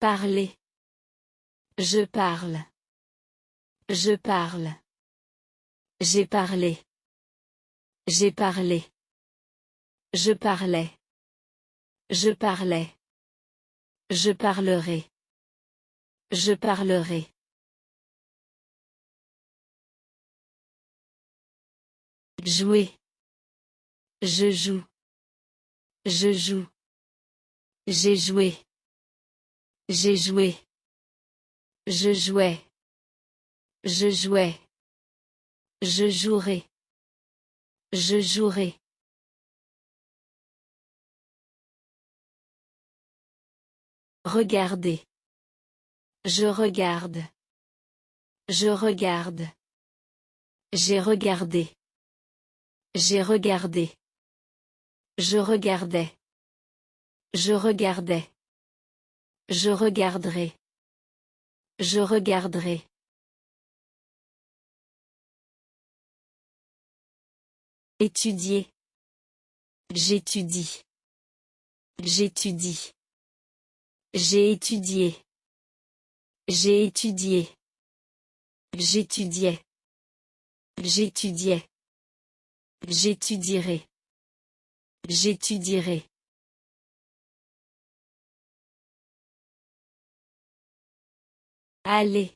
Parler. Je parle. Je parle. J'ai parlé. J'ai parlé. Je parlais. Je parlais. Je parlerai. Je parlerai. Jouer. Je joue. Je joue. J'ai joué. J'ai joué. Je jouais. Je jouais. Je jouerai. Je jouerai. Regardez. Je regarde. Je regarde. J'ai regardé. J'ai regardé. Je regardais. Je regardais. Je regarderai. Je regarderai. Étudier. J'étudie. J'étudie. J'ai étudié. J'ai étudié. J'étudiais. J'étudiais. J'étudierai. J'étudierai. Allez.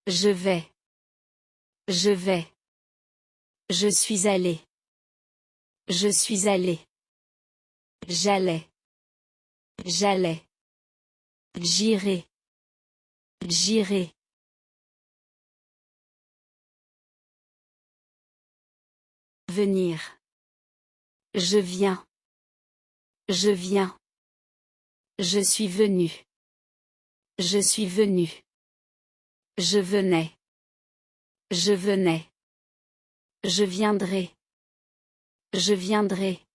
Je vais. Je vais. Je suis allé. Je suis allé. J'allais. J'allais. J'irai. J'irai. Venir. Je viens. Je viens. Je suis venu. Je suis venu. Je venais. Je venais. Je viendrai. Je viendrai.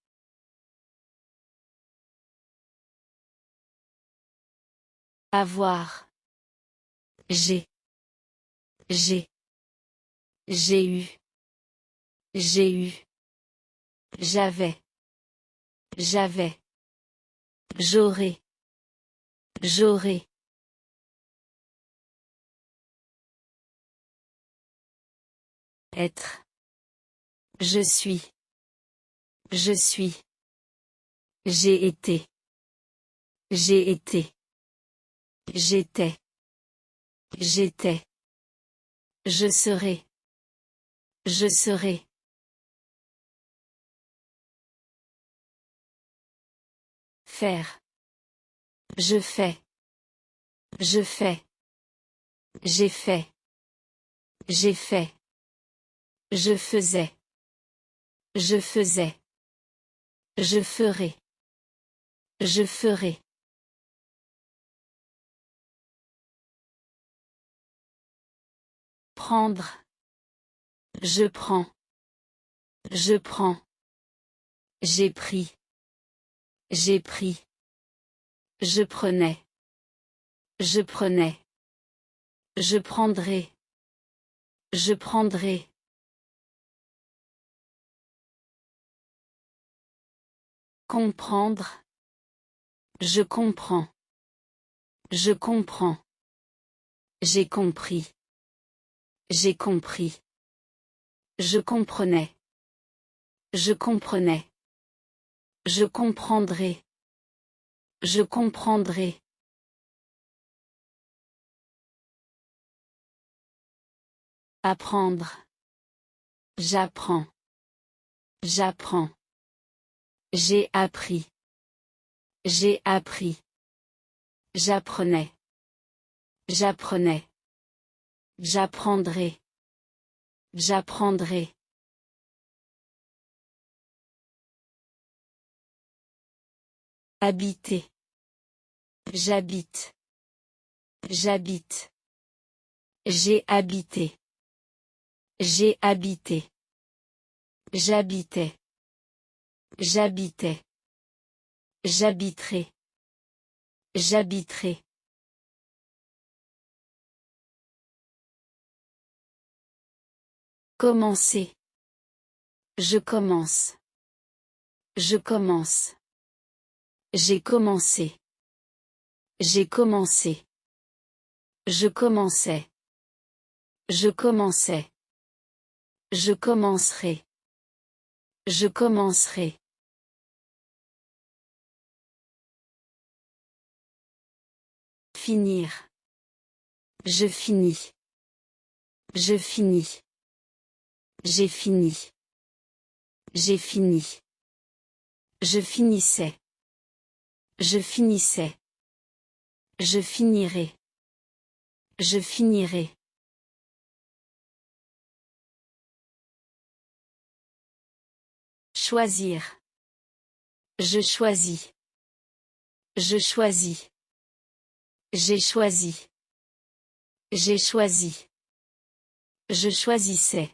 Avoir. J'ai. J'ai. J'ai eu. J'ai eu. J'avais. J'avais. J'aurai. J'aurai. Être. Je suis. Je suis. J'ai été. J'ai été. J'étais. J'étais. Je serai. Je serai. Faire. Je fais. Je fais. J'ai fait. J'ai fait. Je faisais. Je faisais. Je ferai. Je ferai. Prendre. Je prends. Je prends. J'ai pris. J'ai pris. Je prenais. Je prenais. Je prendrai. Je prendrai. Comprendre. Je comprends. Je comprends. J'ai compris. J'ai compris. Je comprenais. Je comprenais. Je comprendrai. Je comprendrai. Apprendre. J'apprends. J'apprends. J'ai appris. J'ai appris. J'apprenais. J'apprenais. J'apprendrai. J'apprendrai. Habiter. J'habite. J'habite. J'ai habité. J'ai habité. J'habitais. J'habitais. J'habiterai. J'habiterai. Commencer. Je commence. Je commence. J'ai commencé. J'ai commencé. Je commençais. Je commençais. Je commencerai. Je commencerai. Finir. Je finis. Je finis. J'ai fini. J'ai fini. Je finissais. Je finissais. Je finirai. Je finirai. Choisir. Je choisis. Je choisis. J'ai choisi. J'ai choisi. Je choisissais.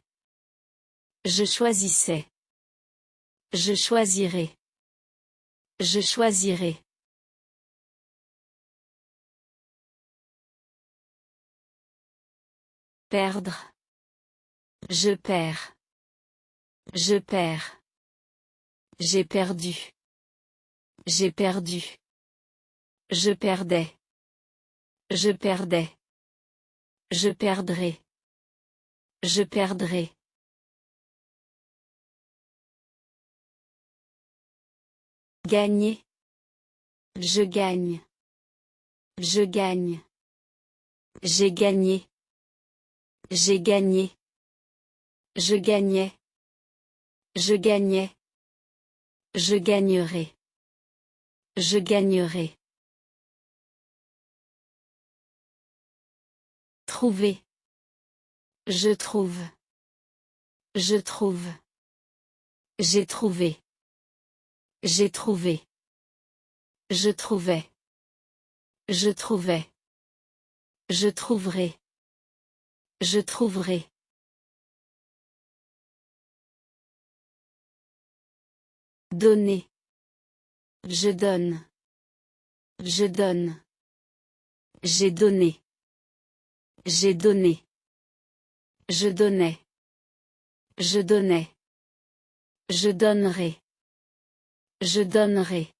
Je choisissais. Je choisirai. Je choisirai. Perdre. Je perds. Je perds. J'ai perdu. J'ai perdu. Je perdais. Je perdais. Je perdrai. Je perdrai. Gagner. Je gagne. Je gagne. J'ai gagné. J'ai gagné. Je gagnais. Je gagnais. Je gagnerai. Je gagnerai. Trouver. Je trouve. Je trouve. J'ai trouvé. J'ai trouvé. Je trouvais. Je trouvais. Je trouverai. Je trouverai. Donner. Je donne. Je donne. J'ai donné. J'ai donné. Je donnais. Je donnais. Je donnerai. Je donnerai.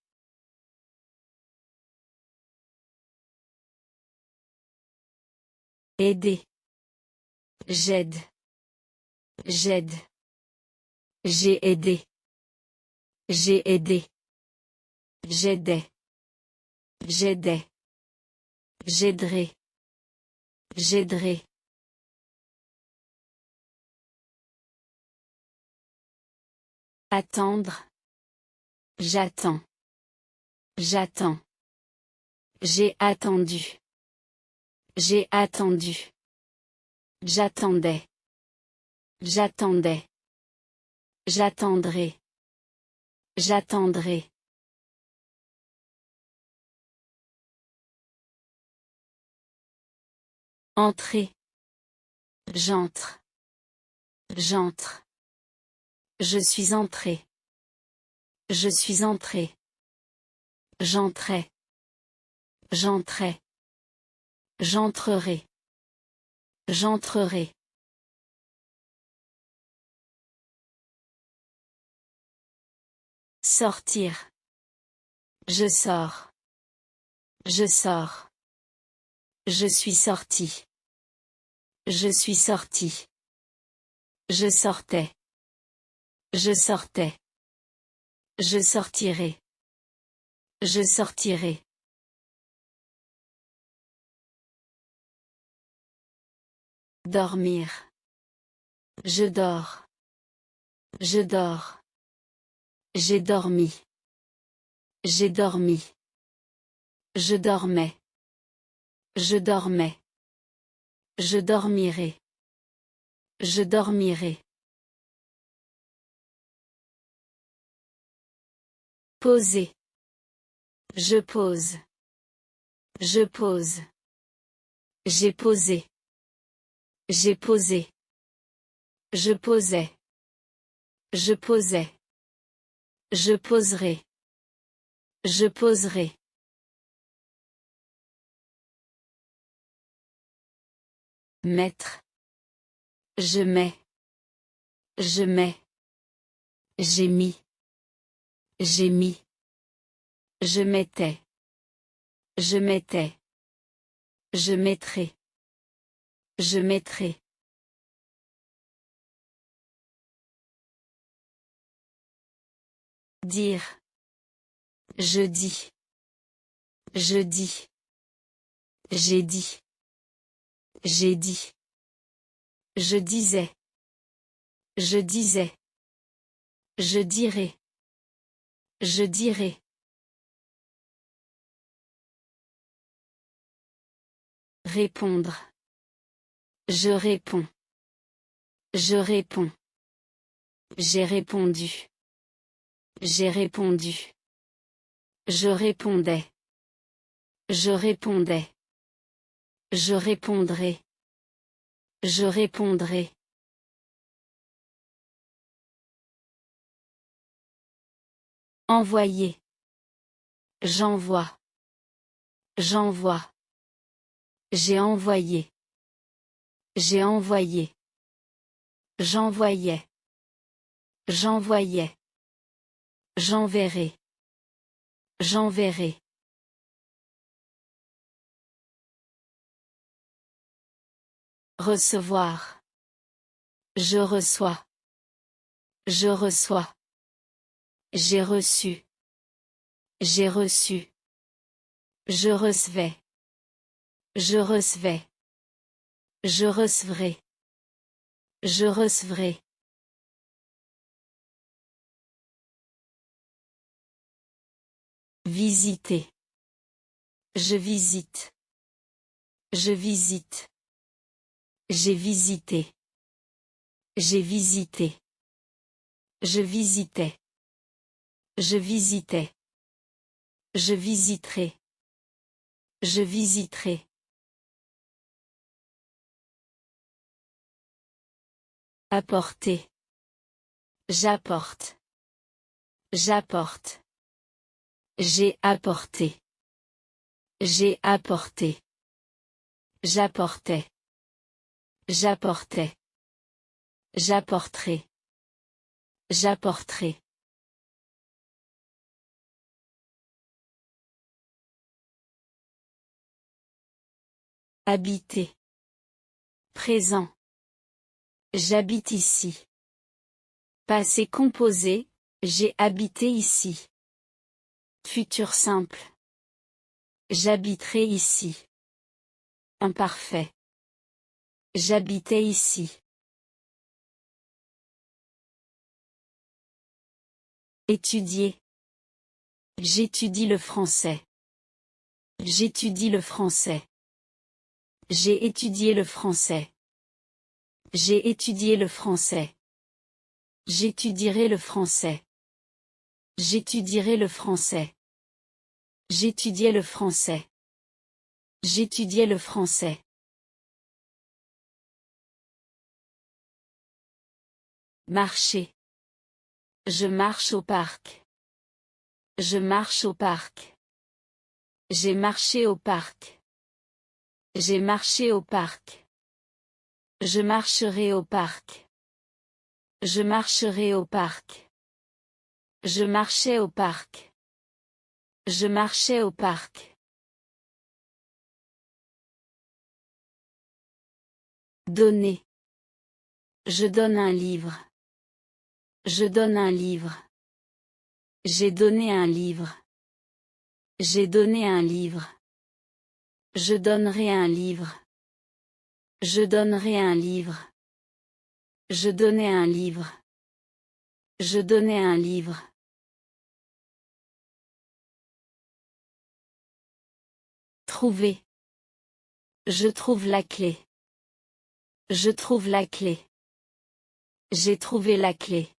Aider. J'aide. J'aide. J'ai aidé. J'ai aidé. J'aidais. J'aidais. J'aiderai. J'aiderai. Attendre. J'attends. J'attends. J'ai attendu. J'ai attendu. J'attendais. J'attendais. J'attendrai. J'attendrai. Entrer. J'entre. J'entre. Je suis entré. Je suis entré. J'entrais. J'entrais. J'entrerai. J'entrerai. Sortir. Je sors. Je sors. Je suis sorti. Je suis sorti. Je sortais. Je sortais. Je sortirai. Je sortirai. Dormir. Je dors. Je dors. J'ai dormi. J'ai dormi. Je dormais. Je dormais. Je dormirai. Je dormirai. Poser. Je pose. Je pose. J'ai posé. J'ai posé. Je posais. Je posais. Je poserai. Je poserai. Mettre. Je mets. Je mets. J'ai mis. J'ai mis. Je mettais. Je mettais. Je mettrai. Je mettrai. Dire. Je dis. Je dis. J'ai dit. J'ai dit. Je disais. Je disais. Je dirai. Je dirai. Répondre. Je réponds. Je réponds. J'ai répondu. J'ai répondu. Je répondais. Je répondais. Je répondrai. Je répondrai. Envoyer. J'envoie. J'envoie. J'ai envoyé. J'ai envoyé. J'envoyais. J'envoyais. J'enverrai. J'enverrai. Recevoir. Je reçois. Je reçois. J'ai reçu. J'ai reçu. Je recevais. Je recevais. Je recevrai. Je recevrai. Visiter. Je visite. Je visite. J'ai visité. J'ai visité. Je visitais. Je visitais. Je visiterai. Je visiterai. Apporter. J'apporte. J'apporte. J'ai apporté. J'ai apporté. J'apportais. J'apportais. J'apporterai. J'apporterai. Habiter. Présent. J'habite ici. Passé composé, j'ai habité ici. Futur simple. J'habiterai ici. Imparfait. J'habitais ici. Étudier. J'étudie le français. J'étudie le français. J'ai étudié le français. J'ai étudié le français. J'étudierai le français. J'étudierai le français. J'étudiais le français. J'étudiais le français. Marcher. Je marche au parc. Je marche au parc. J'ai marché au parc. J'ai marché au parc. Je marcherai au parc. Je marcherai au parc. Je marchais au parc. Je marchais au parc. Donner. Je donne un livre. Je donne un livre. J'ai donné un livre. J'ai donné un livre. Je donnerai un livre. Je donnerai un livre. Je donnais un livre. Je donnais un livre. Trouver. Je trouve la clé. Je trouve la clé. J'ai trouvé la clé.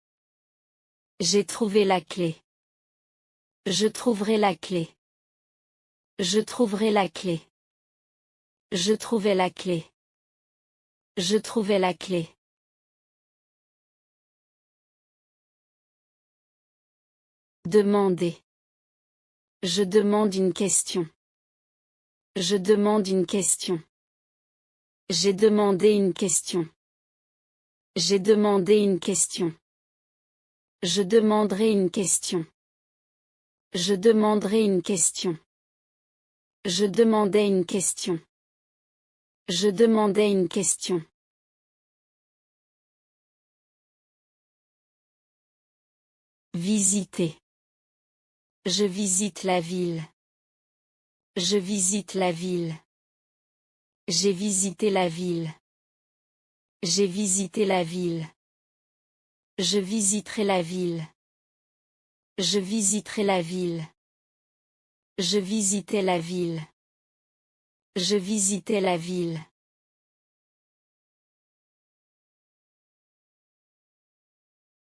J'ai trouvé la clé. Je trouverai la clé. Je trouverai la clé. Je trouvais la clé. Je trouvais la clé. Demander. Je demande une question. Je demande une question. J'ai demandé une question. J'ai demandé une question. Je demanderai une question. Je demanderai une question. Je demandais une question. Je demandais une question. Visiter. Je visite la ville. Je visite la ville. J'ai visité la ville. J'ai visité la ville. Je visiterai la ville. Je visiterai la ville. Je visitais la ville. Je visitais la ville.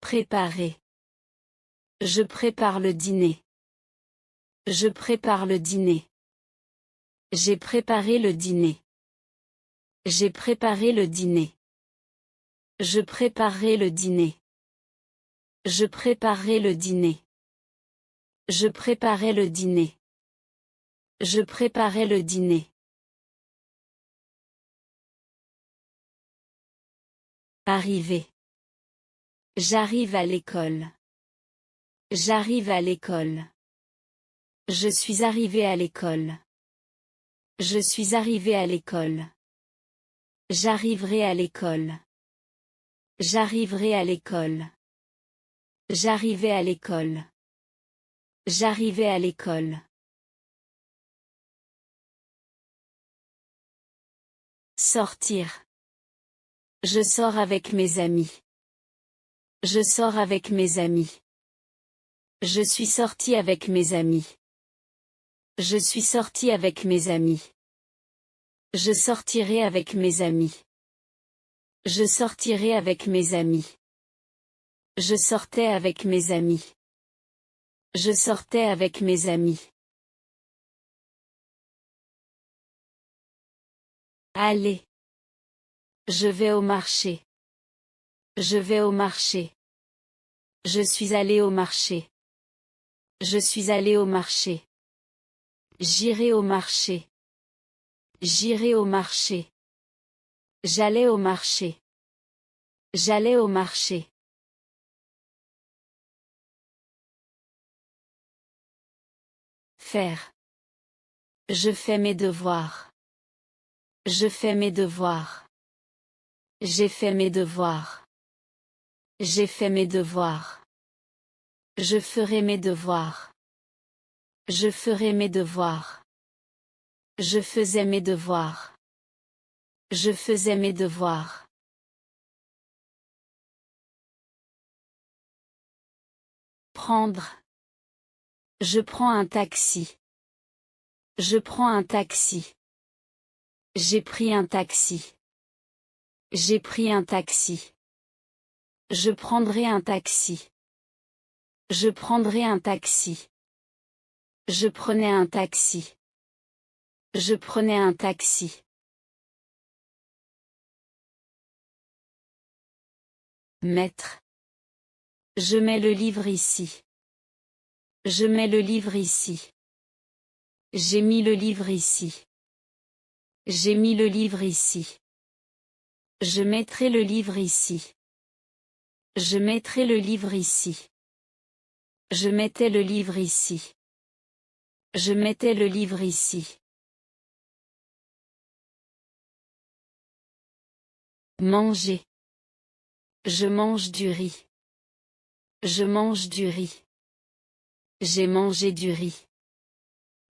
Préparer. Je prépare le dîner. Je prépare le dîner. J'ai préparé le dîner. J'ai préparé le dîner. Je préparerai le dîner. Je préparerai le dîner. Je préparais le dîner. Je préparais le dîner. Arriver. J'arrive à l'école. J'arrive à l'école. Je suis arrivé à l'école. Je suis arrivé à l'école. J'arriverai à l'école. J'arriverai à l'école. J'arrivais à l'école. J'arrivais à l'école. Sortir. Je sors avec mes amis. Je sors avec mes amis. Je suis sorti avec mes amis. Je suis sorti avec mes amis. Je sortirai avec mes amis. Je sortirai avec mes amis. Je sortais avec mes amis. Je sortais avec mes amis. Allez. Je vais au marché. Je vais au marché. Je suis allé au marché. Je suis allé au marché. J'irai au marché. J'irai au marché. J'allais au marché. J'allais au marché. Faire. Je fais mes devoirs. Je fais mes devoirs. J'ai fait mes devoirs. J'ai fait mes devoirs. Je ferai mes devoirs. Je ferai mes devoirs. Je faisais mes devoirs. Je faisais mes devoirs. Prendre. Je prends un taxi. Je prends un taxi. J'ai pris un taxi. J'ai pris un taxi. Je prendrai un taxi. Je prendrai un taxi. Je prenais un taxi. Je prenais un taxi. Mettre. Je mets le livre ici. Je mets le livre ici. J'ai mis le livre ici. J'ai mis le livre ici. Je mettrai le livre ici. Je mettrai le livre ici. Je mettais le livre ici. Je mettais le livre ici. Manger. Je mange du riz. Je mange du riz. J'ai mangé du riz.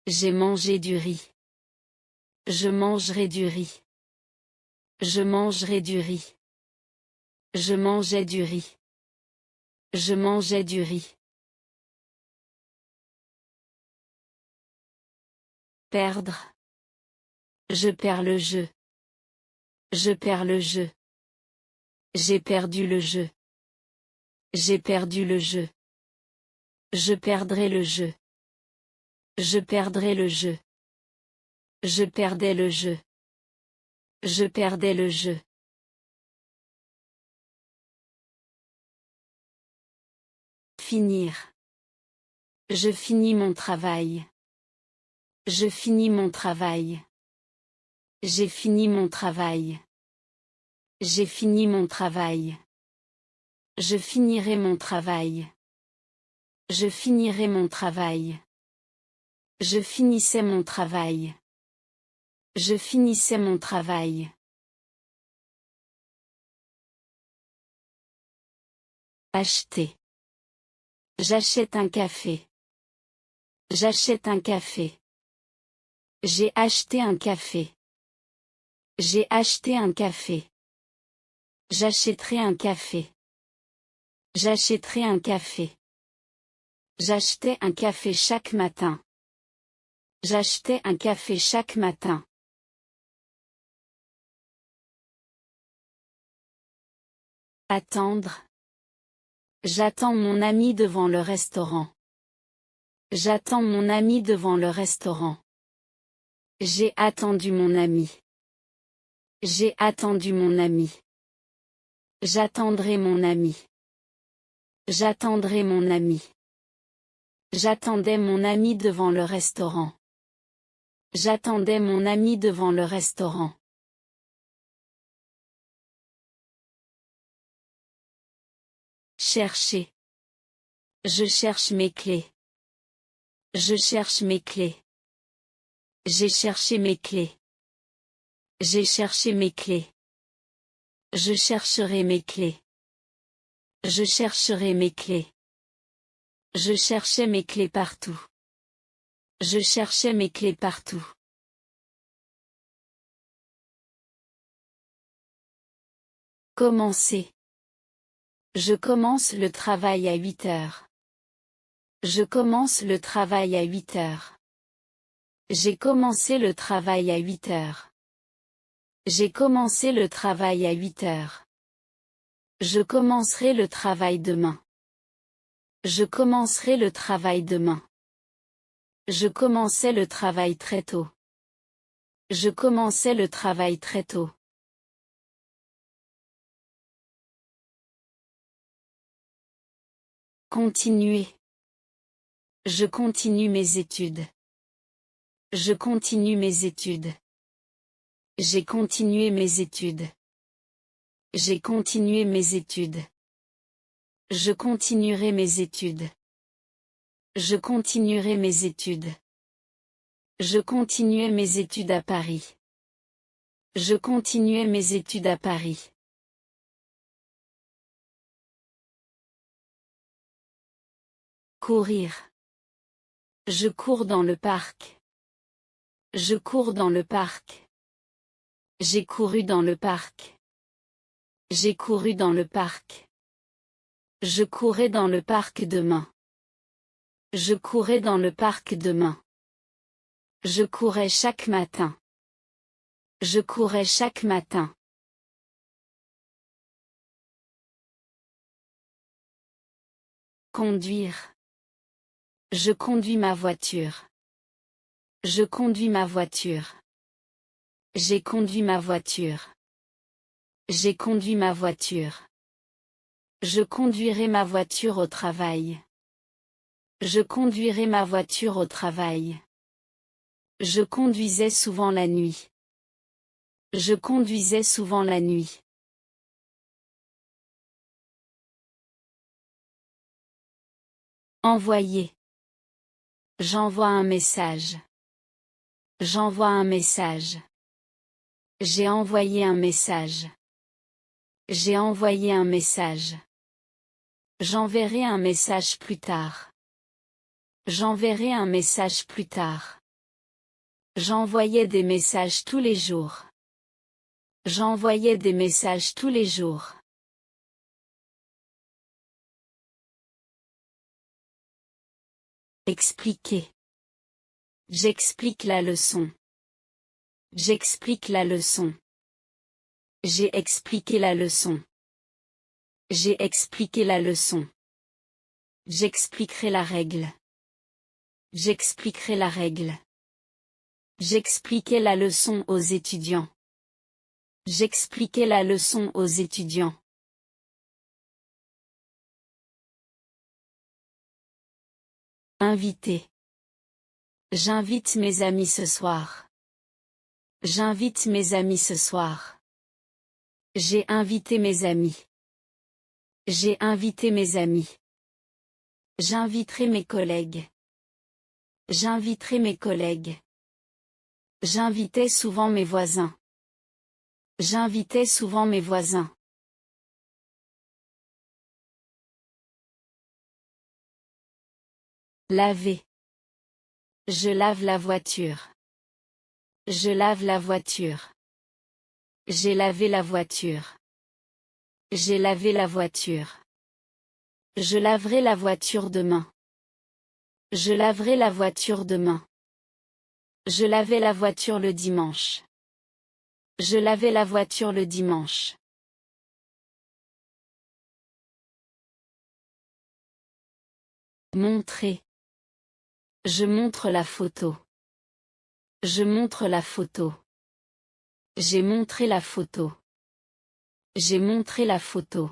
J'ai mangé du riz. Je mangerai du riz. Je mangerai du riz. Je mangeais du riz. Je mangeais du riz. Perdre. Je perds le jeu. Je perds le jeu. J'ai perdu le jeu. J'ai perdu le jeu. Je perdrai le jeu. Je perdrai le jeu. Je perdais le jeu. Je perdais le jeu. Finir. Je finis mon travail. Je finis mon travail. J'ai fini mon travail. J'ai fini mon travail. Je finirai mon travail. Je finirai mon travail. Je finissais mon travail. Je finissais mon travail. Acheter. J'achète un café. J'achète un café. J'ai acheté un café. J'ai acheté un café. J'achèterai un café. J'achèterai un café. J'achetais un café chaque matin. J'achetais un café chaque matin. Attendre. J'attends mon ami devant le restaurant. J'attends mon ami devant le restaurant. J'ai attendu mon ami. J'ai attendu mon ami. J'attendrai mon ami. J'attendrai mon ami. J'attendais mon ami devant le restaurant. J'attendais mon ami devant le restaurant. Chercher. Je cherche mes clés. Je cherche mes clés. J'ai cherché mes clés. J'ai cherché mes clés. Je chercherai mes clés. Je chercherai mes clés. Je cherchais mes clés partout. Je cherchais mes clés partout. Commencer. Je commence le travail à 8 heures. Je commence le travail à 8 heures. J'ai commencé le travail à 8 heures. J'ai commencé le travail à 8 heures. Je commencerai le travail demain. Je commencerai le travail demain. Je commençais le travail très tôt. Je commençais le travail très tôt. Continuer. Je continue mes études. Je continue mes études. J'ai continué mes études. J'ai continué mes études. Je continuerai mes études. Je continuerai mes études. Je continuais mes études à Paris. Je continuais mes études à Paris. Courir. Je cours dans le parc. Je cours dans le parc. J'ai couru dans le parc. J'ai couru dans le parc. Je courais dans le parc demain. Je courais dans le parc demain. Je courais chaque matin. Je courais chaque matin. Conduire. Je conduis ma voiture. Je conduis ma voiture. J'ai conduit ma voiture. J'ai conduit ma voiture. Je conduirai ma voiture au travail. Je conduirai ma voiture au travail. Je conduisais souvent la nuit. Je conduisais souvent la nuit. Envoyer. J'envoie un message. J'envoie un message. J'ai envoyé un message. J'ai envoyé un message. J'enverrai un message plus tard. J'enverrai un message plus tard. J'envoyais des messages tous les jours. J'envoyais des messages tous les jours. Expliquer. J'explique la leçon. J'explique la leçon. J'ai expliqué la leçon. J'ai expliqué la leçon. J'expliquerai la règle. J'expliquerai la règle. J'expliquais la leçon aux étudiants. J'expliquais la leçon aux étudiants. Inviter. J'invite mes amis ce soir. J'invite mes amis ce soir. J'ai invité mes amis. J'ai invité mes amis. J'inviterai mes collègues. J'inviterai mes collègues. J'invitais souvent mes voisins. J'invitais souvent mes voisins. Laver. Je lave la voiture. Je lave la voiture. J'ai lavé la voiture. J'ai lavé la voiture. Je laverai la voiture demain. Je laverai la voiture demain. Je lavais la voiture le dimanche. Je lavais la voiture le dimanche. Montrer. Je montre la photo. Je montre la photo. J'ai montré la photo. J'ai montré la photo.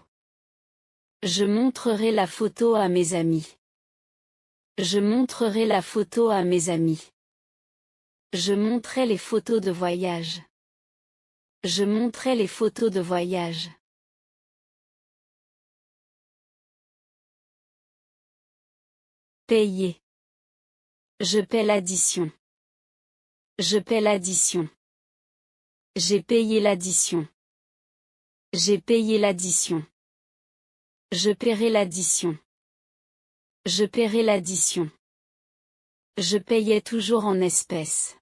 Je montrerai la photo à mes amis. Je montrerai la photo à mes amis. Je montrerai les photos de voyage. Je montrerai les photos de voyage. Payer. Je paie l'addition. Je paie l'addition. J'ai payé l'addition. J'ai payé l'addition. Je paierai l'addition. Je paierai l'addition. Je payais toujours en espèces.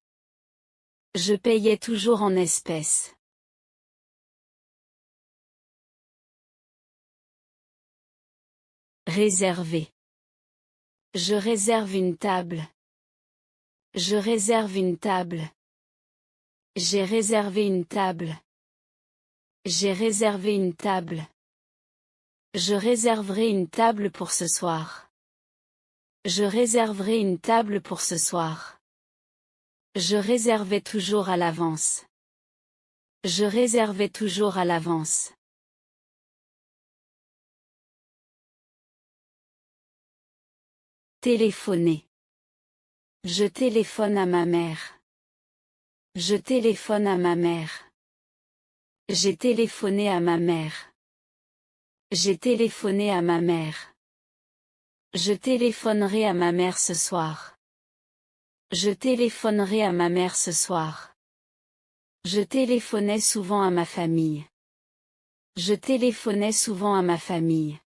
Je payais toujours en espèces. Réserver. Je réserve une table. Je réserve une table. J'ai réservé une table. J'ai réservé une table. Je réserverai une table pour ce soir. Je réserverai une table pour ce soir. Je réservais toujours à l'avance. Je réservais toujours à l'avance. Téléphoner. Je téléphone à ma mère. Je téléphone à ma mère. J'ai téléphoné à ma mère. J'ai téléphoné à ma mère. Je téléphonerai à ma mère ce soir. Je téléphonerai à ma mère ce soir. Je téléphonais souvent à ma famille. Je téléphonais souvent à ma famille.